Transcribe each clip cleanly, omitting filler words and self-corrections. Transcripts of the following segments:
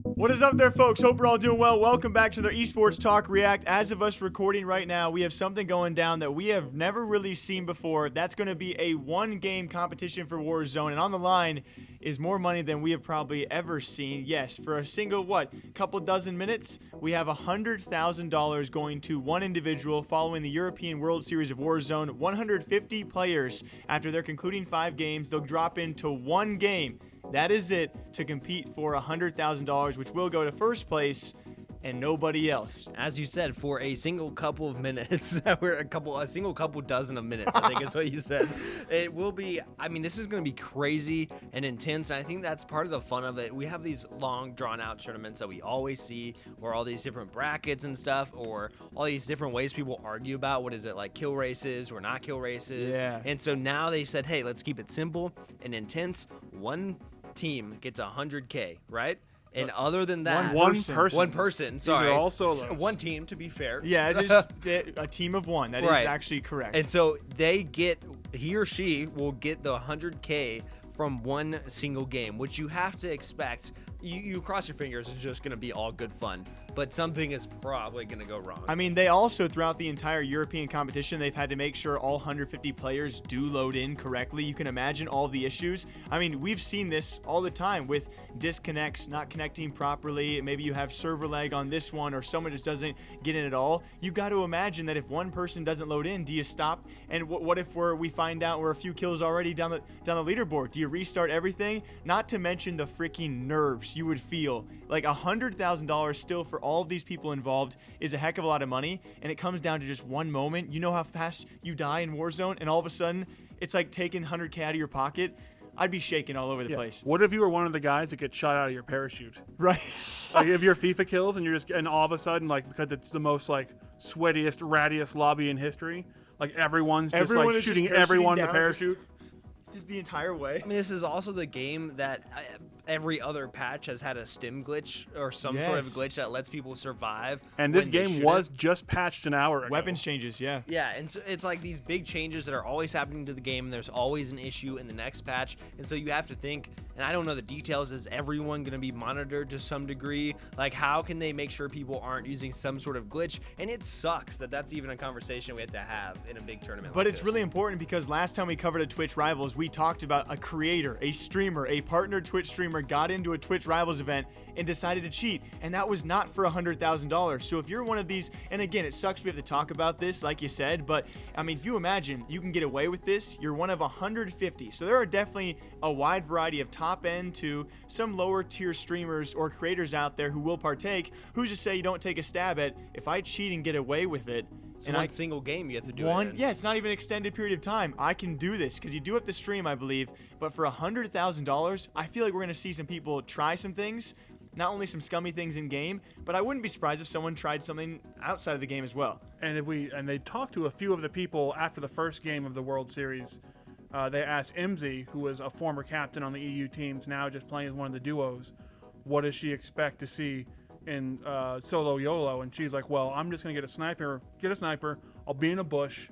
What is up there, folks? Hope we're all doing well. Welcome back to the Esports Talk React. As of us recording right now, we have something going down that we have never really seen before. That's going to be a one-game competition for Warzone, and on the line is more money than we have probably ever seen. Yes, for a single, couple dozen minutes, we have $100,000 going to one individual following the European World Series of Warzone. 150 players, after their concluding 5 games, they'll drop into one game. That is it to compete for $100,000, which will go to first place and nobody else. As you said, for a single couple of minutes, a single couple dozen of minutes, I think is what you said. It will be, this is going to be crazy and intense, and I think that's part of the fun of it. We have these long, drawn-out tournaments that we always see, or all these different brackets and stuff, or all these different ways people argue about what is it, like kill races or not kill races. Yeah. And so now they said, hey, let's keep it simple and intense. One team gets $100K, right? And other than that, one person. Sorry, These are all solos. One team, to be fair. Yeah, just a team of one. That is actually correct. And so he or she will get the $100K from one single game, which you have to expect. You cross your fingers, it's just going to be all good fun, but something is probably going to go wrong. They also, throughout the entire European competition, they've had to make sure all 150 players do load in correctly. You can imagine all the issues. We've seen this all the time with disconnects, not connecting properly. Maybe you have server lag on this one, or someone just doesn't get in at all. You've got to imagine that if one person doesn't load in, do you stop? And what if we find out we're a few kills already down the leaderboard? Do you restart everything? Not to mention the freaking nerves you would feel. Like $100,000 still for all of these people involved is a heck of a lot of money, and it comes down to just one moment. You know how fast you die in Warzone, and all of a sudden it's like taking $100K out of your pocket. I'd be shaking all over the place. What if you were one of the guys that gets shot out of your parachute? Right. Like if you're Fifakill and all of a sudden, like, because it's the most like sweatiest, rattiest lobby in history, like everyone's just shooting everyone to parachute. Just the entire way. This is also the game that every other patch has had a stim glitch or some sort of glitch that lets people survive. And this game was just patched an hour ago. Weapons changes, yeah. Yeah, and so it's like these big changes that are always happening to the game, and there's always an issue in the next patch. And so you have to think, and I don't know the details, is everyone going to be monitored to some degree? Like, how can they make sure people aren't using some sort of glitch? And it sucks that that's even a conversation we have to have in a big tournament But like it's this. really important, because last time we covered a Twitch Rivals, we talked about a creator, a streamer, a partner Twitch streamer got into a Twitch Rivals event and decided to cheat, and that was not for $100,000. So if you're one of these, and again, it sucks we have to talk about this, like you said, but if you imagine you can get away with this, you're one of 150. So there are definitely a wide variety of top end to some lower tier streamers or creators out there who will partake. Who's to say you don't take a stab at, if I cheat and get away with it? So one single game you have to do it. it. Yeah, it's not even an extended period of time. I can do this, because you do have to stream, I believe. But for $100,000, I feel like we're going to see some people try some things, not only some scummy things in game, but I wouldn't be surprised if someone tried something outside of the game as well. And they talked to a few of the people after the first game of the World Series. They asked Imzy, who was a former captain on the EU teams, now just playing as one of the duos, what does she expect to see in Solo Yolo? And she's like, well, I'm just going to get a sniper. I'll be in a bush.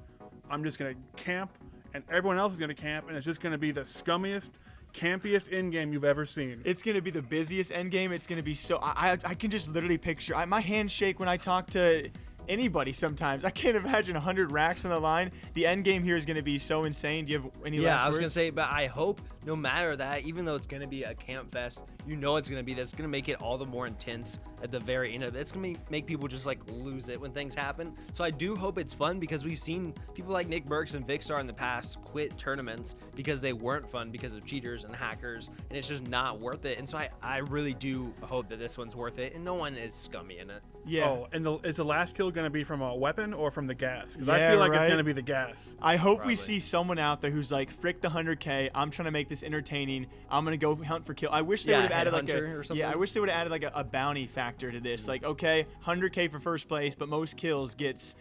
I'm just going to camp, and everyone else is going to camp, and it's just going to be the scummiest, campiest endgame you've ever seen. It's going to be the busiest endgame. It's going to be so... I can just literally picture... my hands shake when I talk to anybody sometimes. I can't imagine 100 racks on the line. The end game here is going to be so insane. Do you have any last words? Yeah, I was going to say, but I hope no matter that, even though it's going to be a camp fest, it's going to be that's going to make it all the more intense at the very end of it. It's going to make people just like lose it when things happen. So I do hope it's fun, because we've seen people like Nick Burks and Vicstar in the past quit tournaments because they weren't fun because of cheaters and hackers, and it's just not worth it. And so I really do hope that this one's worth it, and no one is scummy in it. Yeah. Oh, and is the last kill going to be from a weapon or from the gas? Because I feel like it's going to be the gas. I hope we see someone out there who's like, frick the 100K. I'm trying to make this entertaining. I'm going to go hunt for kill. I wish they would have added like a bounty factor to this. Like, okay, 100K for first place, but most kills gets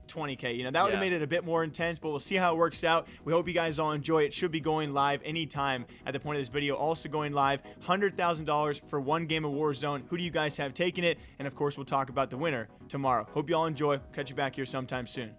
20K. That would have made it a bit more intense, but we'll see how it works out. We hope you guys all enjoy it. Should be going live anytime at the point of this video. Also going live, $100,000 for one game of Warzone. Who do you guys have taking it? And of course, we'll talk about the winner tomorrow. Hope you all enjoy. Catch you back here sometime soon.